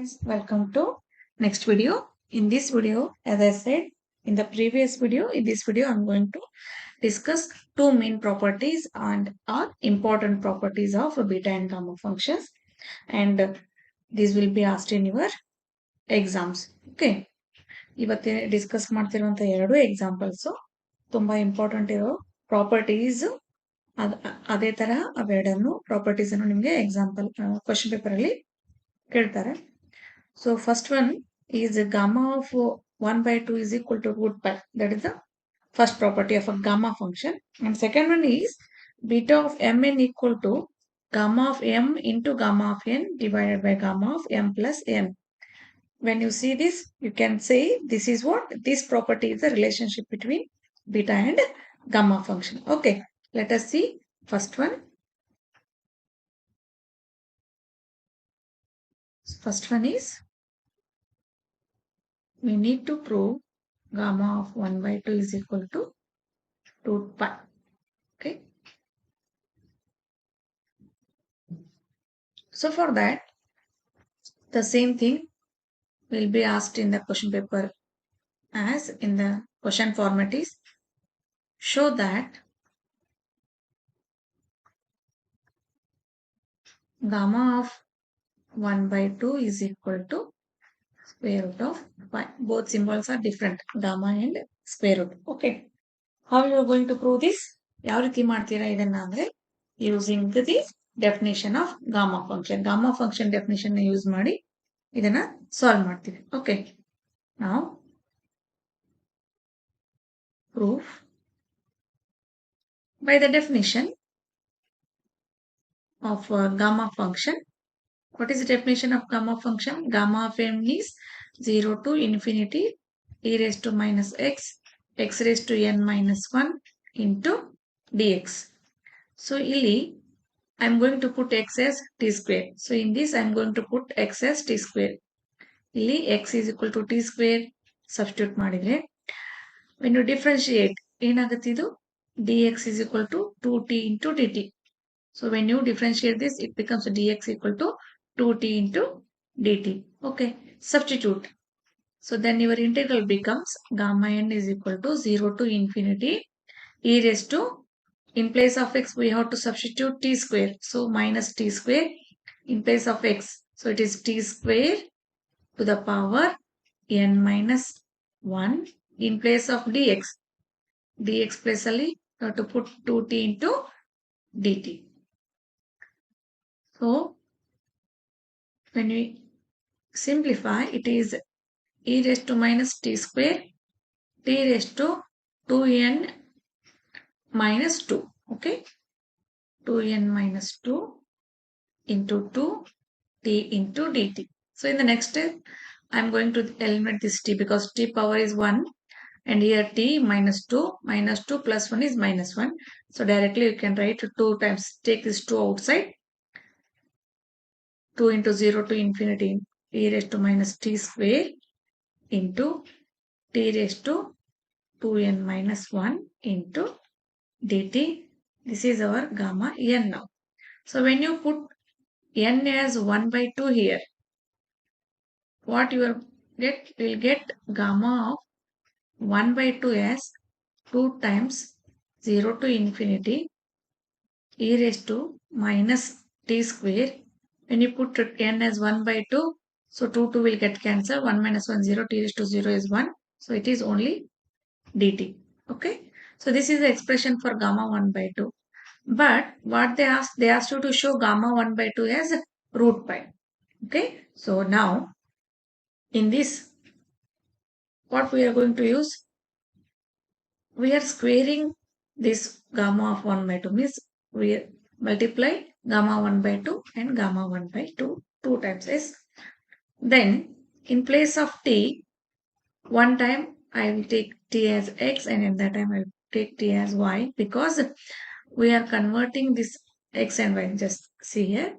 friends, welcome to next video. In this video, as I said in the previous video, in this video I'm going to discuss two main properties and are important properties of beta and gamma functions, and these will be asked in your exams. Okay, ಇವತ್ತೆ discuss ಮಾಡ್ತಿರುವಂತ ಎರಡು examples ತುಂಬಾ important ಇರೋ properties. ಅದೇ ತರ ಅವೆರಡನ್ನು properties ಅನ್ನು ನಿಮಗೆ example question paper ಅಲ್ಲಿ ಕೇಳ್ತಾರೆ. So first one is gamma of 1 by 2 is equal to root pi. That is the first property of a gamma function. And second one is beta of mn equal to gamma of m into gamma of n divided by gamma of m plus n. When you see this, you can say this is what? This property is the relationship between beta and gamma function. Okay, let us see first one. First one is we need to prove gamma of 1 by 2 is equal to root pi. Okay. So for that, the same thing will be asked in the question paper as in the question format is show that gamma of 1 by 2 is equal to square root of pi. Both symbols are different, gamma and square root. Okay. How you are going to prove this? ಯಾವ ರೀತಿ ಮಾಡ್ತೀರಾ ಇದನ್ನ ಅಂದ್ರೆ using the definition of gamma function. Gamma function definition use ಮಾಡಿ ಇದನ್ನ solve ಮಾಡ್ತೀವಿ. Okay. Now proof. By the definition of gamma function, what is the definition of gamma function? Gamma of m is 0 to infinity e raised to minus x, x raised to n minus 1 into dx. So illi I am going to put x as t square. So in this I am going to put x as t square. Illi x is equal to t square substitute ಮಾಡಿದ್ರೆ when you differentiate ಏನಾಗುತ್ತೆ ಇದು dx is equal to 2t into dt. So when you differentiate this, it becomes dx equal to 2t into dt. Okay, substitute. So then your integral becomes gamma n is equal to 0 to infinity e raised to, in place of x we have to substitute t square. So minus t square in place of x. So it is t square to the power n minus 1 in place of dx. dx place ali you have to put 2t into dt. So when we simplify, it is e raised to minus t square t raised to 2n minus 2. Okay, 2n minus 2 into 2 t into dt. So in the next step, I am going to eliminate this t because t power is 1 and here t minus 2 plus 1 is minus 1. So directly you can write 2 times, take this 2 outside, 2 into 0 to infinity e raised to minus t square into t raised to 2n minus 1 into dt. This is our gamma n now. So when you put n as 1 by 2 here, what you will get gamma of 1 by 2 as 2 times 0 to infinity e raised to minus t square. When you put n as 1 by 2, so 2 will get cancelled. 1 minus 1 0, t raised to 0 is 1. So it is only dt. Okay. So this is the expression for gamma 1 by 2. But what they asked you to show gamma 1 by 2 as root pi. Okay. So now in this, what we are going to use? We are squaring this gamma of 1 by 2, means we multiply gamma 1 by 2 and gamma 1 by 2 times s. Then in place of t, one time I will take t as x and in that time I will take t as y because we are converting this x and y. Just see here.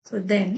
So then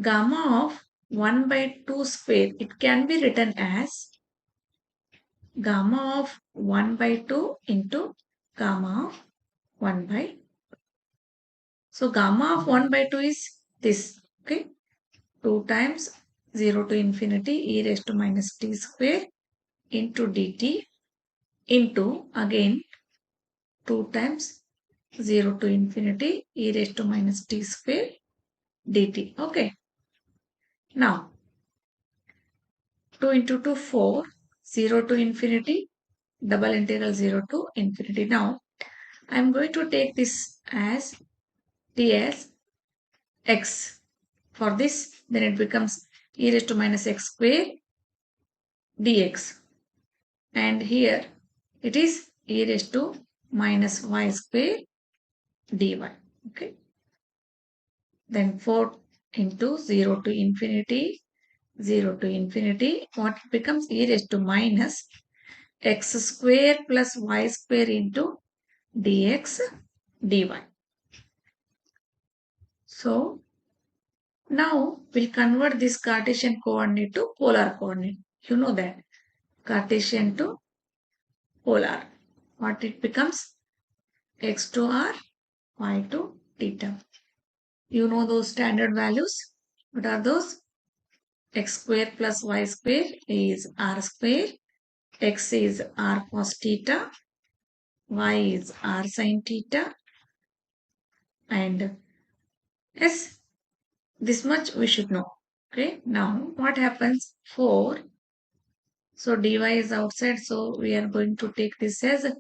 gamma of 1 by 2 square, it can be written as gamma of 1 by 2 into gamma of 1 by 2. So gamma of 1 by 2 is this. Okay, 2 times 0 to infinity e raised to minus t square into dt into again 2 times 0 to infinity e raised to minus t square dt. Okay, now 2 into 2 4, 0 to infinity, double integral 0 to infinity. Now I am going to take this as t as x. For this, then it becomes e raised to minus x square dx, and here it is e raised to minus y square dy. Okay, then 4 into 0 to infinity, 0 to infinity, what becomes e raised to minus x square plus y square into dx dy. So now we'll convert this Cartesian coordinate to polar coordinate. You know that Cartesian to polar. What it becomes? X to r, y to theta. You know those standard values. What are those? X square plus y square is r square. X is r cos theta. Y is r sin theta. And yes, this much we should know. Okay. Now what happens? 4. So dy is outside. So we are going to take this as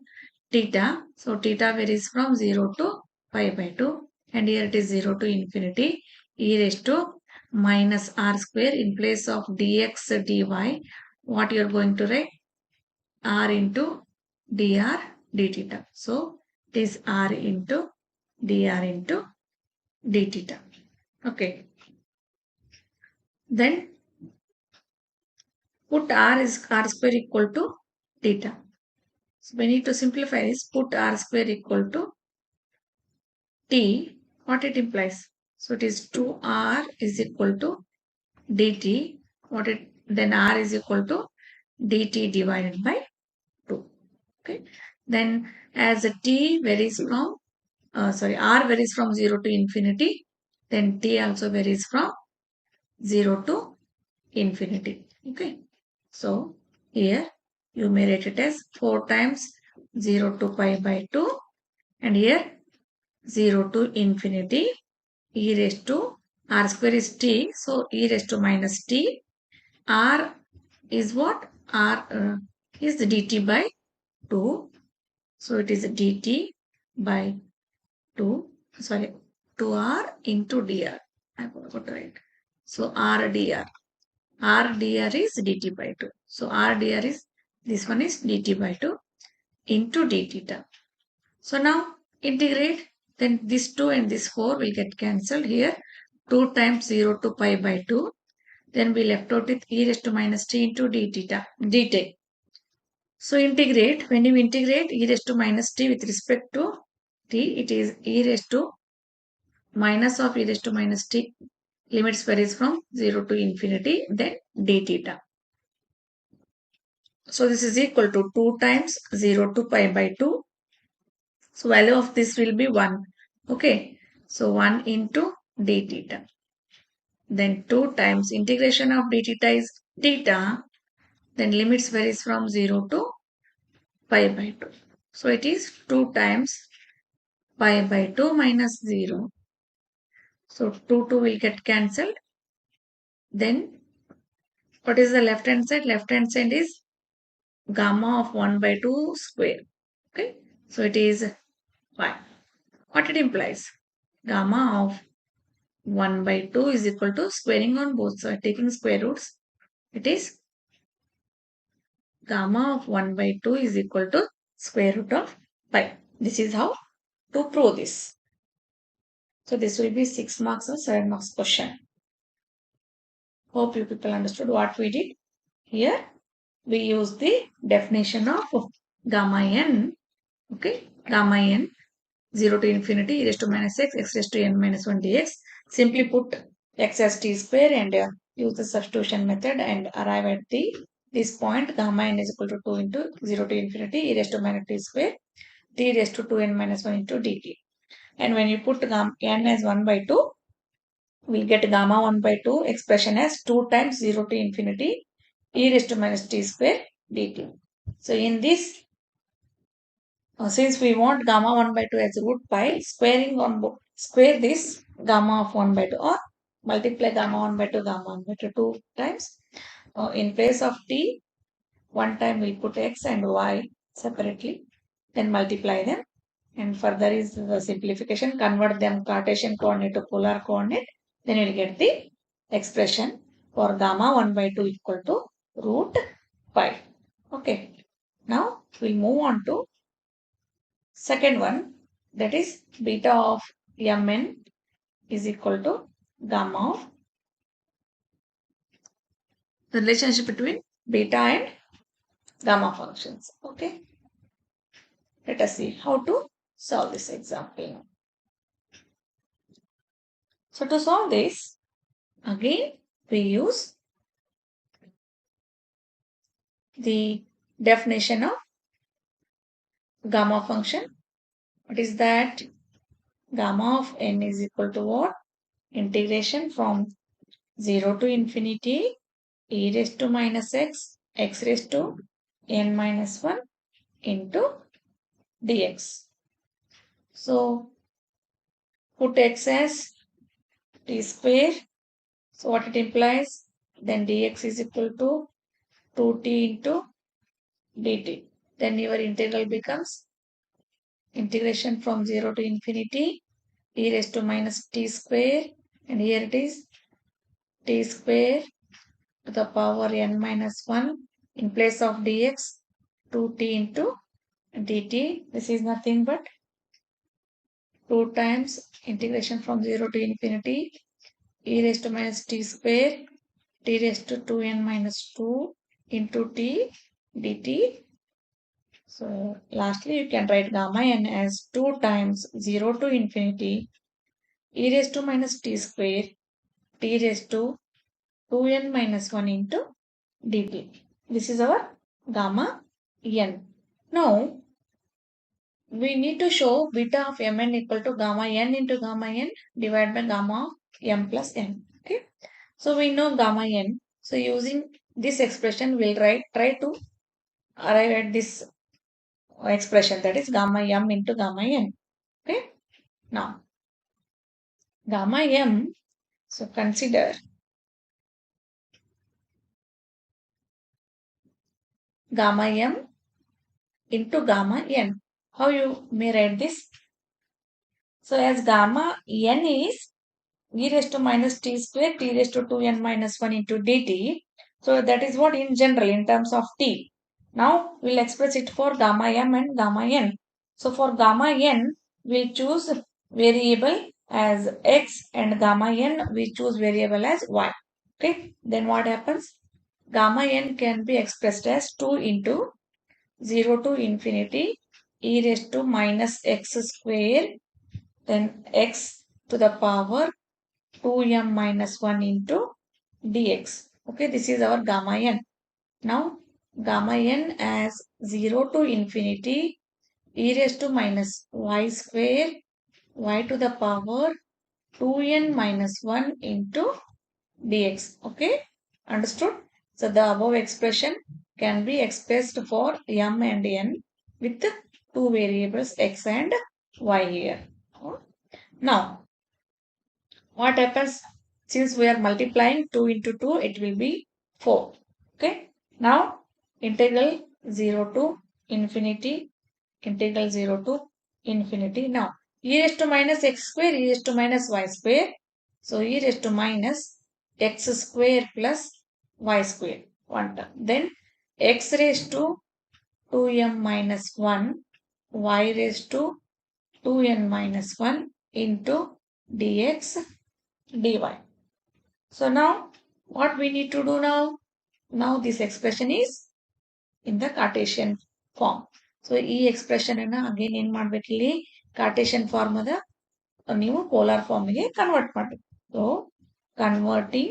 theta. So theta varies from 0 to pi by 2. And here it is 0 to infinity. E raised to minus r square in place of dx dy. What you are going to write? R into dr d theta. So it is r into dr into d theta. Okay. Then put r is r square equal to theta. So we need to simplify this. Put r square equal to t. What it implies? So it is 2r is equal to dt. Then r is equal to dt divided by 2. Okay. Then as t varies from r varies from 0 to infinity, then t also varies from 0 to infinity. Okay. So here you may write it as 4 times 0 to pi by 2, and here 0 to infinity e raised to r square is t, so e raised to minus t. R is what? R is the dt by 2. So it is dt by 2. Sorry, 2r into dr. I forgot to write. So r dr. R dr is dt by 2. So r dr is, this one is dt by 2 into d theta. So now integrate, then this 2 and this 4 will get cancelled here. 2 times 0 to pi by 2. Then we left out with e raised to minus t into d theta, dt. So integrate, when you integrate e raised to minus t with respect to t, it is e raised to minus of e raised to minus t, limits varies from 0 to infinity, then d theta. So this is equal to 2 times 0 to pi by 2. So value of this will be 1. Okay. So 1 into d theta. Then 2 times integration of d theta is theta. Then limits varies from 0 to pi by 2. So it is 2 times pi by 2 minus 0. So 2 will get cancelled. Then what is the left hand side? Left hand side is gamma of 1 by 2 square. Okay. So it is 5. What it implies? Gamma of 1 by 2 is equal to squaring on both sides, taking square roots. It is gamma of 1 by 2 is equal to square root of pi. This is how to prove this. So this will be 6 marks or 7 marks question. Hope you people understood what we did. Here we use the definition of gamma n. Okay, gamma n 0 to infinity e raised to minus x, x raised to n minus 1 dx. Simply put x as t square and use the substitution method and arrive at this point gamma n is equal to 2 into 0 to infinity e raised to minus t square t raised to 2n minus 1 into dt. And when you put gamma n as 1 by 2, we'll get gamma 1 by 2 expression as 2 times 0 to infinity e raised to minus t square dt. So in this, since we want gamma 1 by 2 as root pi, square this gamma of 1 by 2 or multiply gamma 1 by 2 gamma 1 by 2 two times. In place of t, one time we'll put x and y separately, then multiply them. And further is the simplification, convert them Cartesian coordinate to polar coordinate. Then you'll get the expression for gamma 1 by 2 equal to root pi. Okay. Now we'll move on to second one, that is beta of mn is equal to gamma of the relationship between beta and gamma functions. Okay. Let us see how to solve this example. So to solve this, again we use the definition of gamma function. What is that? Gamma of n is equal to what? Integration from 0 to infinity e raised to minus x raised to n minus 1 into dx. So put x as t square. So what it implies? Then dx is equal to 2t into dt. Then your integral becomes integration from 0 to infinity e raised to minus t square, and here it is t square to the power n minus 1 in place of dx 2t into dt. This is nothing but 2 times integration from 0 to infinity e raised to minus t square t raised to 2n minus 2 into t dt. So lastly you can write gamma n as 2 times 0 to infinity e raised to minus t square t raised to 2n minus 1 into dt. This is our gamma n. Now, we need to show beta of mn equal to gamma n into gamma n divided by gamma of m plus n. Okay. So, we know gamma n. So, using this expression, we'll try to arrive at this expression, that is gamma m into gamma n. Okay. Now, gamma m, so consider gamma m into gamma n. How you may write this? So as gamma n is e raised to minus t square t raised to 2n minus 1 into dt. So that is what in general in terms of t. Now we'll express it for gamma m and gamma n. So for gamma n, we'll choose variable as x, and gamma n we choose variable as y. Okay. Then what happens? Gamma n can be expressed as 2 into 0 to infinity e raised to minus x square, then x to the power 2m minus 1 into dx. Okay, this is our gamma n. Now, gamma n as 0 to infinity e raised to minus y square y to the power 2n minus 1 into dx. Okay, understood? So, the above expression can be expressed for m and n with two variables x and y here. Now, what happens? Since we are multiplying 2 into 2, it will be 4. Okay. Now, integral 0 to infinity, integral 0 to infinity. Now, e raised to minus x square, e raised to minus y square. So, e raised to minus x square plus y square. One term. Then, x raised to 2m minus 1, y raised to 2n minus 1 into dx dy. So now what we need to do now? Now this expression is in the Cartesian form. So ಈ expression ಅನ್ನ again ಏನು ಮಾಡಬೇಕು ಇಲ್ಲಿ Cartesian form ಅದ ನೀವು polar form ಗೆ convert ಮಾಡಬೇಕು. So converting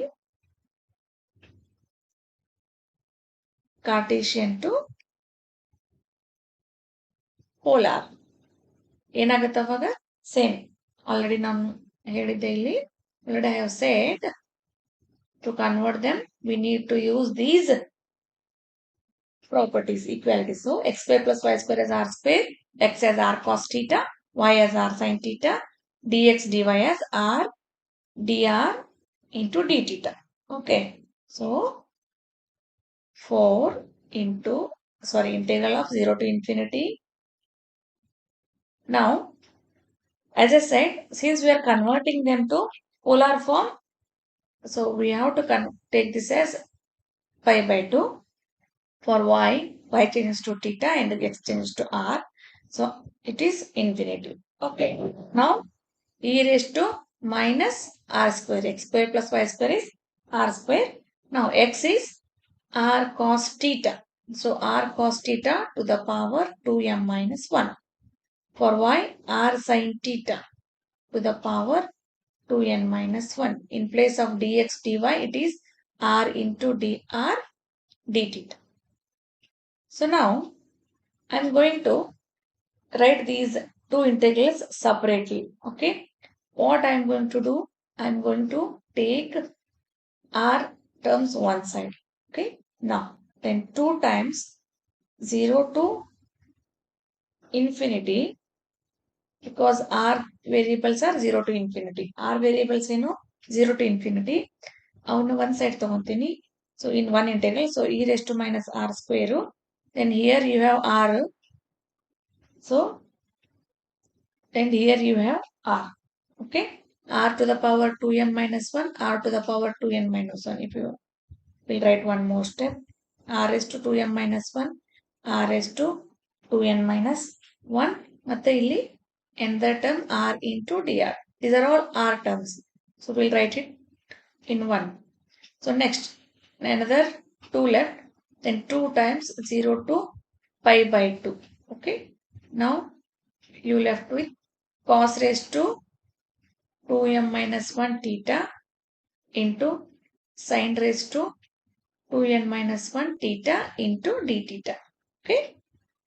Cartesian to polar ಏನಾಗುತ್ತೆ ಅವಾಗ ಸೇಮ್ ಆಲ್ರೆಡಿ ನಾನು ಹೇಳಿದ್ದೆ ಇಲ್ಲಿ Already I have said to convert them, we need to use these properties, equality. So x square plus y square as r square, x as r cos theta, y as r sin theta, dx dy as r dr into d theta. Okay. So 4 into, integral of 0 to infinity. Now, as I said, since we are converting them to polar form, so we have to take this as pi by 2. For y changes to theta and x changes to r. So it is infinity. Okay. Now e raised to minus r square. X square plus y square is r square. Now x is r cos theta. So r cos theta to the power 2m minus 1. For y, r sin theta to the power 2n minus 1. In place of dx dy, it is r into dr d theta. So now I am going to write these two integrals separately. Okay. What I am going to do? I am going to take r terms one side. Okay. Now, then 2 times 0 to infinity, because r variables are 0 to infinity. R variables, 0 to infinity. On one side ತಗೊಂತೀನಿ. So in one integral, so e raised to minus r square. Then here you have r. So and here you have r. Okay. R to the power 2m minus 1, r to the power 2n minus 1. If you will write one more step, r is to 2m minus 1, r is to 2n minus 1. ಮತ್ತೆ ಇಲ್ಲಿ nth term r into dr. These are all r terms. So we'll write it in one. So next, another 2 left. Then 2 times 0 to pi by 2. Okay. Now you left with cos raised to 2m minus 1 theta into sin raised to 2n minus 1 theta into d theta. Okay.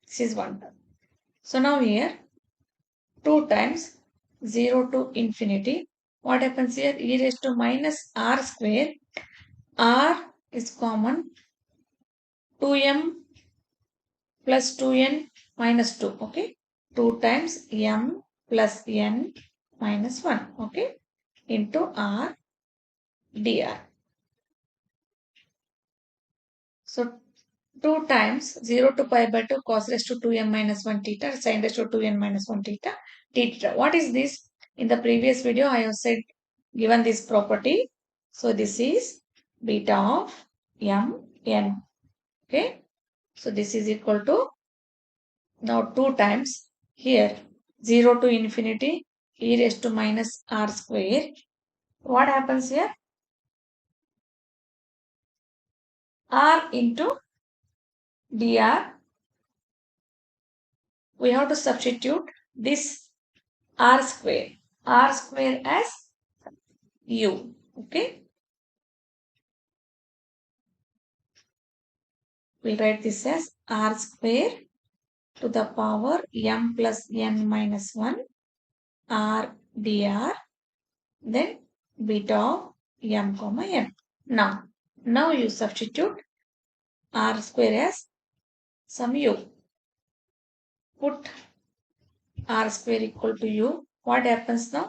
This is one term. So now here 2 times 0 to infinity. What happens here? E raised to minus r square. R is common. 2m plus 2n minus 2. Okay. 2 times m plus n minus 1. Okay. Into r dr. So 2 times 0 to pi by 2 cos raised to 2m minus 1 theta sin raised to 2n minus 1 theta d theta. What is this? In the previous video I have said given this property. So this is beta of m n. Okay. So this is equal to, now 2 times here 0 to infinity e raised to minus r square. What happens here? R into dr. We have to substitute this r square as u. Okay. We'll write this as r square to the power m plus n minus 1 r dr, then beta of m comma n. Now you substitute r square as some u. Put r square equal to u. What happens now?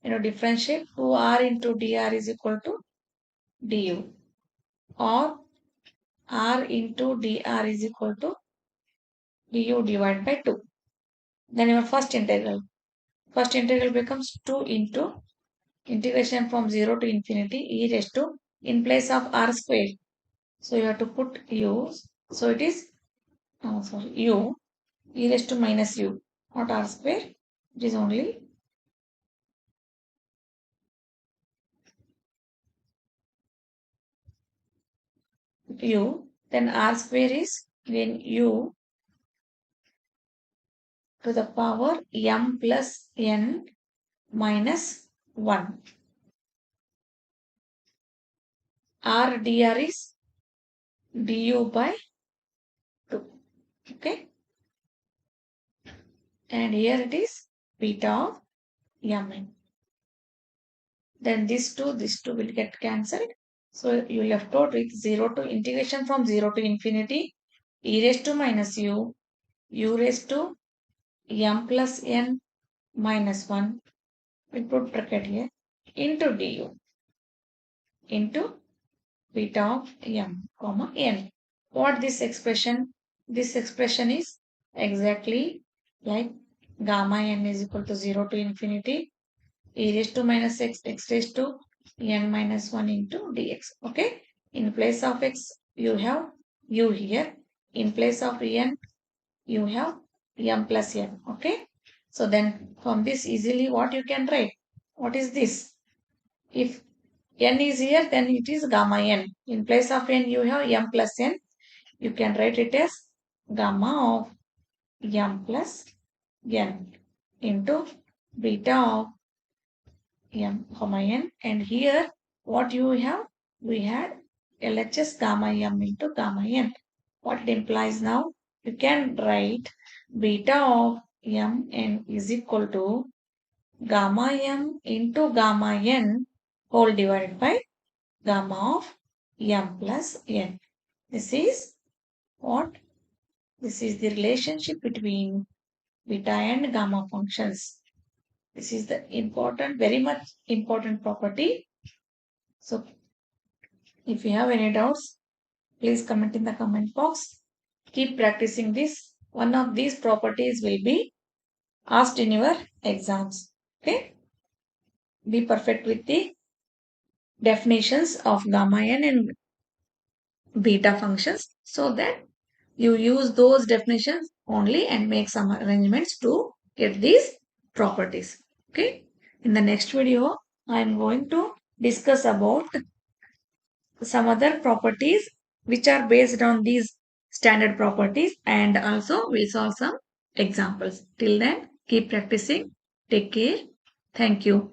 Differentiate 2r into dr is equal to du, or r into dr is equal to du divided by 2. Then your first integral becomes 2 into integration from 0 to infinity e raised to, in place of r square. So you have to put u. So it is u e raised to minus u, not r square. It is only u. Then r square is then u to the power m plus n minus 1. R dr is du by 2. Okay. And here it is beta of mn. then this two will get cancelled. So you left out with 0 to integration from 0 to infinity e raised to minus u raised to m plus n minus 1, we put bracket here, into du into beta of m comma n. What this expression? This expression is exactly like gamma n is equal to 0 to infinity e raised to minus x raised to n minus 1 into dx. Okay. In place of x, you have u here. In place of n, you have m plus n. Okay. So then from this easily what you can write? What is this? If n is here, then it is gamma n. In place of n, you have m plus n. You can write it as gamma of m plus n into beta of m comma n. And here, what you have? We had LHS gamma m into gamma n. What it implies now? You can write beta of m n is equal to gamma m into gamma n whole divided by gamma of m plus n. This is what? This is the relationship between beta and gamma functions. This is the important, very much important property. So if you have any doubts, please comment in the comment box. Keep practicing this. One of these properties will be asked in your exams. Okay. Be perfect with the definitions of gamma n and beta functions so that you use those definitions only and make some arrangements to get these properties. Okay. In the next video, I am going to discuss about some other properties which are based on these standard properties, and also we saw some examples. Till then, keep practicing. Take care. Thank you.